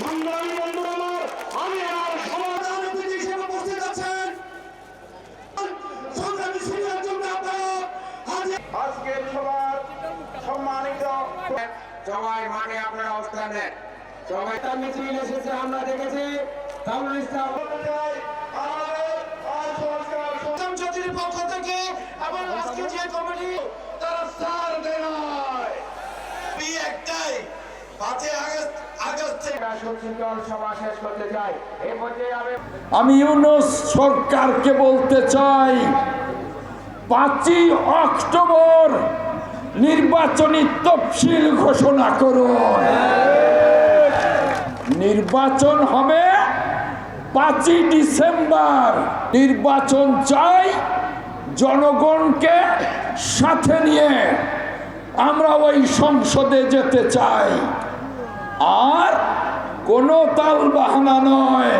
সংগ্রামী বন্ধুরা আমার, আমি আর সমাধান হিসেবে উপস্থিত আছেন সংগ্রামী সিনিয়র যোদ্ধা আপনারা আজকের সবার সম্মানিত সবাই মাঠে আপনারা অবস্থান নেন। সবাই তার মিছিল এসেছে আমরা দেখেছি। তাহলে জাতির পক্ষ থেকে এবং আজকে যে কমিটি তারা সার দেয় একটাই 5 আগস্ট থেকে সুশৃঙ্খল সভা শেষ করতে চাই। এই পর্যায়ে আমি ইউনূস সরকারকে বলতে চাই 5ই অক্টোবর নির্বাচনী তফসিল ঘোষণা করুন। নির্বাচন হবে 5ই ডিসেম্বর। নির্বাচন চাই, জনগণকে সাথে নিয়ে আমরা ওই সংসদে যেতে চাই। আর কোনো তাল বাহানা নয়।